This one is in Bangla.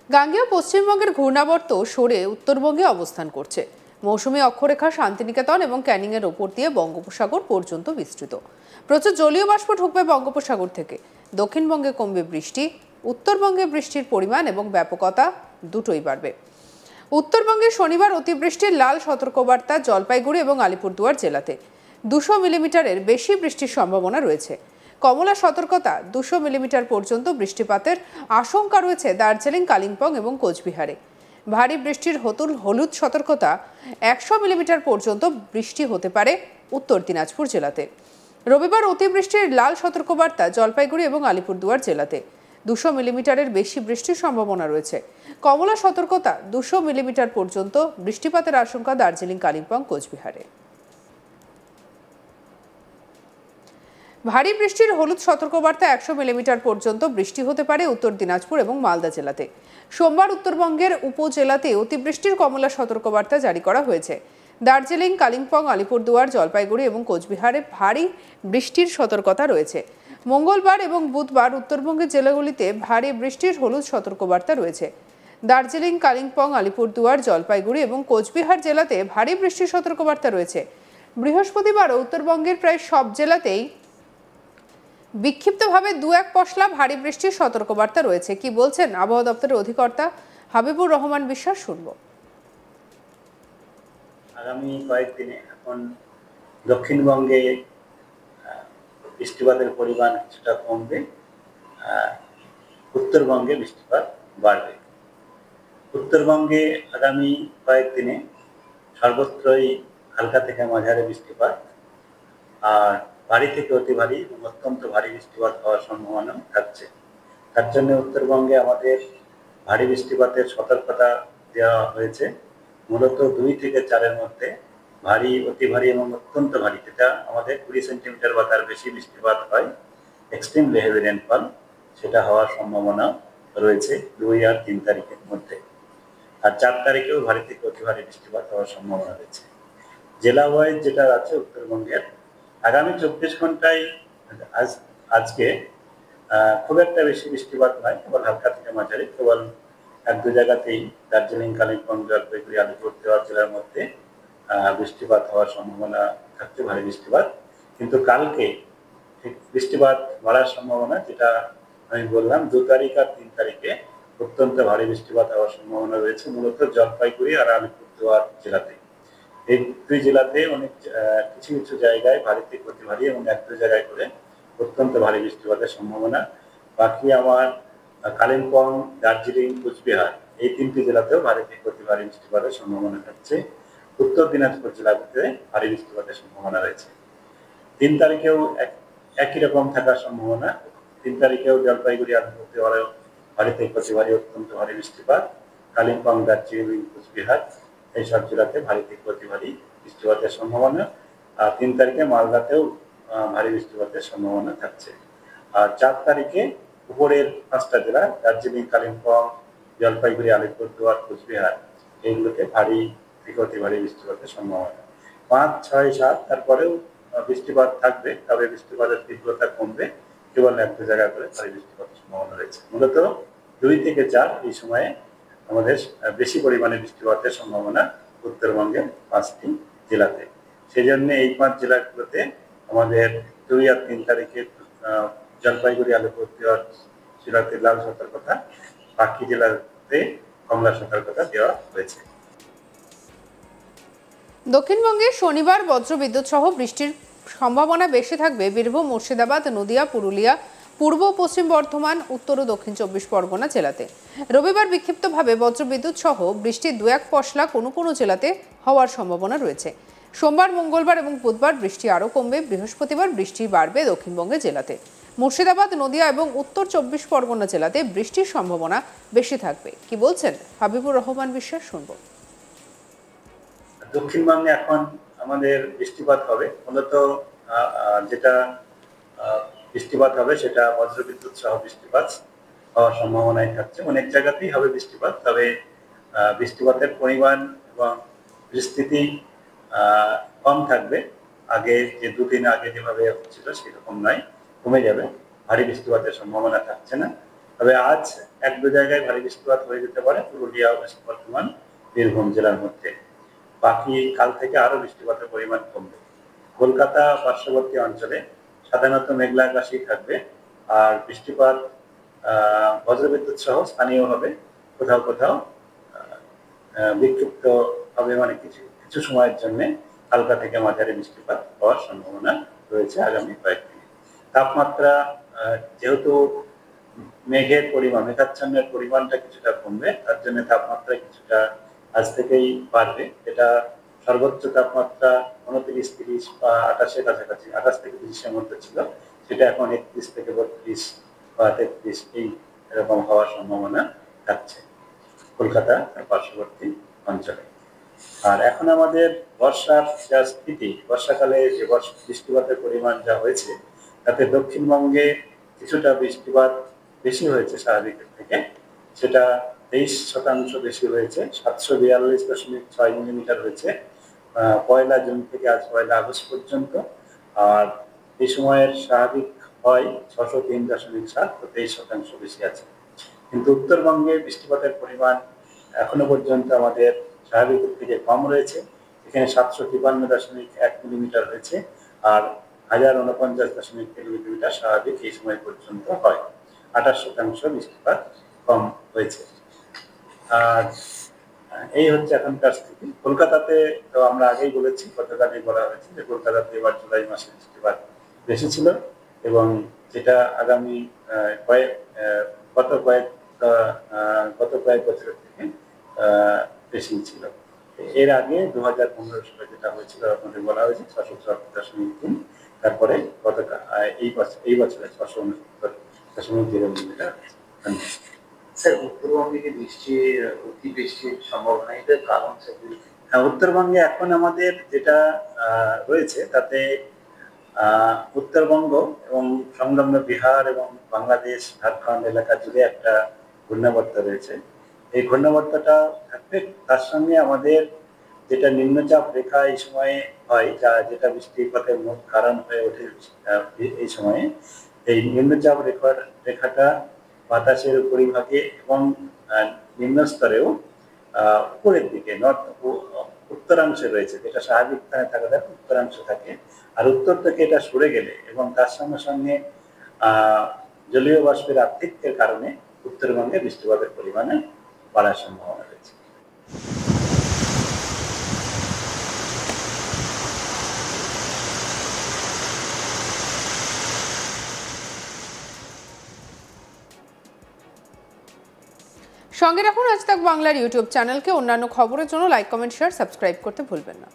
গাঙ্গেয় পশ্চিমবঙ্গের ঘূর্ণাবর্ত সরে উত্তরবঙ্গে অবস্থান করছে। মৌসুমী অক্ষরেখা শান্তিনিকেতন এবং ক্যানিংয়ের ওপর দিয়ে বঙ্গোপসাগর পর্যন্ত বিস্তৃত। প্রচুর জলীয় বাষ্প ঢুকবে বঙ্গোপসাগর থেকে। দক্ষিণবঙ্গে কমবে বৃষ্টি, উত্তরবঙ্গে বৃষ্টির পরিমাণ এবং ব্যাপকতা দুটোই বাড়বে। উত্তরবঙ্গে শনিবার অতিবৃষ্টির লাল সতর্কবার্তা জলপাইগুড়ি এবং আলিপুরদুয়ার জেলাতে। 200 মিলিমিটারের বেশি বৃষ্টির সম্ভাবনা রয়েছে। কমলা সতর্কতা 200 মিলিমিটার পর্যন্ত বৃষ্টিপাতের আশঙ্কা রয়েছে দার্জিলিং, কালিম্পং এবং কোচবিহারে। ভারী বৃষ্টির হলুদ সতর্কতা 100 মিলিমিটার পর্যন্ত বৃষ্টি হতে পারে উত্তর দিনাজপুর জেলাতে। রবিবার অতিবৃষ্টির লাল সতর্কবার্তা জলপাইগুড়ি এবং আলিপুরদুয়ার জেলাতে। 200 মিলিমিটারের বেশি বৃষ্টির সম্ভাবনা রয়েছে। কমলা সতর্কতা 200 মিলিমিটার পর্যন্ত বৃষ্টিপাতের আশঙ্কা দার্জিলিং, কালিম্পং, কোচবিহারে। ভারী বৃষ্টির হলুদ সতর্কবার্তা 100 মিলিমিটার পর্যন্ত বৃষ্টি হতে পারে উত্তর দিনাজপুর এবং মালদা জেলাতে। সোমবার উত্তরবঙ্গের উপজেলাতে অতিবৃষ্টির কমলা সতর্কবার্তা জারি করা হয়েছে। দার্জিলিং, কালিম্পং, আলিপুরদুয়ার, জলপাইগুড়ি এবং কোচবিহারে ভারী বৃষ্টির সতর্কতা রয়েছে। মঙ্গলবার এবং বুধবার উত্তরবঙ্গের জেলাগুলিতে ভারী বৃষ্টির হলুদ সতর্কবার্তা রয়েছে। দার্জিলিং, কালিম্পং, আলিপুরদুয়ার, জলপাইগুড়ি এবং কোচবিহার জেলাতে ভারী বৃষ্টির সতর্কবার্তা রয়েছে। বৃহস্পতিবারও উত্তরবঙ্গের প্রায় সব জেলাতেই বিক্ষিপ্তভাবে 2-1 পশলা ভারী বৃষ্টির সতর্কবার্তা রয়েছে। কি বলছেন আবহাওয়া দপ্তরের অধিকর্তা হাবিবুর রহমান বিশ্বাস, শুনবো। আগামী কয়েকদিনে এখন দক্ষিণবঙ্গে বৃষ্টিপাতের পরিমাণ কিছুটা কমবে, উত্তরবঙ্গে বৃষ্টিপাত বাড়বে। উত্তরবঙ্গে আগামী কয়েকদিনে সর্বত্রই হালকা থেকে মাঝারি বৃষ্টিপাত আর ভারী থেকে অতি ভারী এবং অত্যন্ত ভারী বৃষ্টিপাত হওয়ার সম্ভাবনা থাকছে। তার জন্য উত্তরবঙ্গে আমাদের ভারী বৃষ্টিপাতের সতর্কতা দেওয়া হয়েছে। মূলত 2 থেকে 4-এর মধ্যে ভারী, অতি ভারী এবং অত্যন্ত ভারী, যেটা আমাদের 20 সেন্টিমিটার বা তার বেশি বৃষ্টিপাত হয়, এক্সট্রিমলি হেভি রেনফল, সেটা হওয়ার সম্ভাবনা রয়েছে 2 আর 3 তারিখের মধ্যে। আর 4 তারিখেও ভারী থেকে অতি ভারী বৃষ্টিপাত হওয়ার সম্ভাবনা রয়েছে। জেলা ওয়াইজ যেটা আছে উত্তরবঙ্গের, আগামী 24 ঘন্টায় আজকে খুব একটা বেশি বৃষ্টিপাত নয়, কেবল হালকা থেকে মাঝারি, কেবল 1-2 জায়গাতেই দার্জিলিং, কালিম্পং, জলপাইগুড়ি, আলিপুরদুয়ার জেলার মধ্যে বৃষ্টিপাত হওয়ার সম্ভাবনা থাকছে, ভারী বৃষ্টিপাত। কিন্তু কালকে ঠিক বৃষ্টিপাত বাড়ার সম্ভাবনা, যেটা আমি বললাম 2 তারিখ আর 3 তারিখে অত্যন্ত ভারী বৃষ্টিপাত হওয়ার সম্ভাবনা রয়েছে, মূলত জলপাইগুড়ি আর আলিপুরদুয়ার জেলাতে। এই 2 জেলাতে অনেক কিছু কিছু জায়গায় ভারী থেকে অতি ভারী এবং 1-2 জায়গায় করে অত্যন্ত ভারী বৃষ্টিপাতের সম্ভাবনা। বাকি আমার কালিম্পং, দার্জিলিং, কোচবিহার এই 3টি জেলাতেও ভারী থেকে অতি ভারী বৃষ্টিপাতের সম্ভাবনা থাকছে। উত্তর দিনাজপুর জেলাতে ভারী বৃষ্টিপাতের সম্ভাবনা রয়েছে। 3 তারিখেও একই রকম থাকার সম্ভাবনা। 3 তারিখেও জলপাইগুড়ি, আলিপুরদুয়ারে ভারী থেকে অতি ভারী, অত্যন্ত ভারী বৃষ্টিপাত। কালিম্পং, দার্জিলিং, কোচবিহার এইসব জেলাতে ভারী থেকে অতি ভারী বৃষ্টিপাতের সম্ভাবনা। আর 3 তারিখে মালদাতেও ভারী বৃষ্টিপাতের সম্ভাবনা থাকছে। আর 4 তারিখে উপরের 5টা জেলা দার্জিলিং, কালিম্পং, জলপাইগুড়ি, আলিপুরদুয়ার, কোচবিহার এইগুলোতে ভারী থেকে অতি ভারী বৃষ্টিপাতের সম্ভাবনা। 5, 6, 7 তারপরেও বৃষ্টিপাত থাকবে, তবে বৃষ্টিপাতের তীব্রতা কমবে, কেবল 1-2 জায়গা করে ভারী বৃষ্টিপাতের সম্ভাবনা রয়েছে। মূলত 2 থেকে 4 এই সময়ে আমাদের বেশি পরিমাণে বৃষ্টিপাতের সম্ভাবনা উত্তরবঙ্গের 5টি জেলাতে। সেই জন্য এই 5 জেলাগুলোতে আমাদের 2 আর 3 তারিখে জলপাইগুড়ি, আলিপুরদুয়ার জেলাতে লাল সতর্কতা, বাকি জেলাতে কমলা সতর্কতা দেওয়া হয়েছে। দক্ষিণবঙ্গে শনিবার বজ্রবিদ্যুৎ সহ বৃষ্টির সম্ভাবনা বেশি থাকবে বীরভূম, মুর্শিদাবাদ, নদিয়া, পুরুলিয়া, পূর্ব পশ্চিম বর্ধমান, উত্তর ও দক্ষিণ 24 পরগনা জেলাতে। রবিবার বিক্ষিপ্তভাবে বজ্রবিদ্যুৎ সহ বৃষ্টি 2-1 পশলা কোনো কোনো জেলাতে হওয়ার সম্ভাবনা রয়েছে। সোমবার, মঙ্গলবার এবং বুধবার বৃষ্টি আরও কমবে। বৃহস্পতিবার বৃষ্টি বাড়বে দক্ষিণবঙ্গের জেলাতে। মুর্শিদাবাদ, নদিয়া এবং উত্তর 24 পরগনা জেলাতে বৃষ্টির সম্ভাবনা বেশি থাকবে। কি বলছেন হাবিবুর রহমান বিশ্বাস, শুনবো। দক্ষিণবঙ্গে এখন আমাদের বৃষ্টিপাত হবে, মূলত যেটা বৃষ্টিপাত হবে সেটা বজ্রবিদ্যুৎ সহ বৃষ্টিপাত হওয়ার সম্ভাবনাই থাকছে। অনেক জায়গাতেই হবে বৃষ্টিপাত, তবে বৃষ্টিপাতের পরিমাণ এবং বিস্তৃতি কম থাকবে। আগে যে 2 দিন আগে যেভাবে হচ্ছিল সেরকম নয়, কমে যাবে, ভারী বৃষ্টিপাতের সম্ভাবনা থাকছে না। তবে আজ এক দু জায়গায় ভারী বৃষ্টিপাত হয়ে যেতে পারে পুরুলিয়া, পশ্চিম বর্ধমান, বীরভূম জেলার মধ্যে। বাকি কাল থেকে আরো বৃষ্টিপাতের পরিমাণ কমবে। কলকাতা পার্শ্ববর্তী অঞ্চলে সাধারণত মেঘলা আকাশই থাকবে, আর বৃষ্টিপাত বজ্রবিদ্যুৎ সহ স্থানীয় হবে, কোথাও কোথাও বিক্ষিপ্ত হবে, মানে কিছু কিছু সময়ের জন্য হালকা থেকে মাঝারি বৃষ্টিপাত হওয়ার সম্ভাবনা রয়েছে আগামী কয়েকদিন। তাপমাত্রা যেহেতু মেঘের পরিমাণ, মেঘাচ্ছন্নের পরিমাণটা কিছুটা কমবে, তার জন্য তাপমাত্রা কিছুটা আজ থেকেই বাড়বে। এটা সর্বোচ্চ তাপমাত্রা 29-30 বা 28-এর কাছাকাছি, 28 থেকে 30-এর মধ্যে ছিল, সেটা এখন 31 থেকে 32 বা 33 এই এরকম হওয়ার সম্ভাবনা থাকছে কলকাতা পার্শ্ববর্তী অঞ্চলে। আর এখন আমাদের বর্ষার যা স্থিতি, বর্ষাকালে যে বৃষ্টিপাতের পরিমাণ যা হয়েছে, তাতে দক্ষিণবঙ্গে কিছুটা বৃষ্টিপাত বেশি হয়েছে স্বাভাবিকের থেকে। সেটা 23% বেশি হয়েছে, 742.6 মিলিমিটার হয়েছে 1 জুন থেকে আজ 1 আগস্ট পর্যন্ত। আর এই সময়ের স্বাভাবিক হয় 603.7, তো 23% বেশি আছে। কিন্তু উত্তরবঙ্গে বৃষ্টিপাতের পরিমাণ এখনো পর্যন্ত আমাদের স্বাভাবিকের থেকে কম রয়েছে। এখানে 753.1 মিলিমিটার হয়েছে, আর 1049.3 মিলিমিটার স্বাভাবিক এই সময় পর্যন্ত হয়। 28% বৃষ্টিপাত কম হয়েছে। আর এই হচ্ছে এখনকার স্থিতি। কলকাতাতে তো আমরা আগেই বলেছি, গতকালই বলা হয়েছে যে কলকাতাতে এবার জুলাই মাসে বৃষ্টিপাত বেশি ছিল, এবং যেটা আগামী গত কয়েক বছরের থেকে বেশি ছিল। এর আগে 2015 সালে যেটা হয়েছিল আপনাদের বলা হয়েছে 674.3, তারপরে এই বছরে 669.0 মিলিমিটার। স্যার, উত্তরবঙ্গে কি অতি বৃষ্টির সম্ভাবনা, এটার কারণ হ্যাঁ, উত্তরবঙ্গে এখন আমাদের যেটা রয়েছে তাতে উত্তরবঙ্গ এবং সংলগ্ন বিহার এবং বাংলাদেশ, ঝাড়খণ্ড এলাকা জুড়ে একটা ঘূর্ণাবর্ত রয়েছে। এই ঘূর্ণাবর্তটা থাকবে, তার সঙ্গে আমাদের যেটা নিম্নচাপ রেখা এই সময়ে হয়, যেটা বৃষ্টিপাতের মূল কারণ হয়ে ওঠে এই সময়ে, এই নিম্নচাপ রেখাটা বাতাসের উপরিভাগে এবং নিম্ন স্তরেও উপরের দিকে উত্তরাংশে রয়েছে, যেটা স্বাভাবিক স্থানে থাকা থাকে উত্তরাংশ থাকে। আর উত্তর থেকে এটা সরে গেলে এবং তার সঙ্গে সঙ্গে জলীয় বাষ্পের আধিক্যের কারণে উত্তরবঙ্গে বৃষ্টিপাতের পরিমাণে বাড়ার সম্ভাবনা রয়েছে। সঙ্গে রাখুন আজ তাক বাংলার ইউটিউব চ্যানেলকে। অন্যান্য খবরের জন্য লাইক, কমেন্ট, শেয়ার, সাবস্ক্রাইব করতে ভুলবেন না।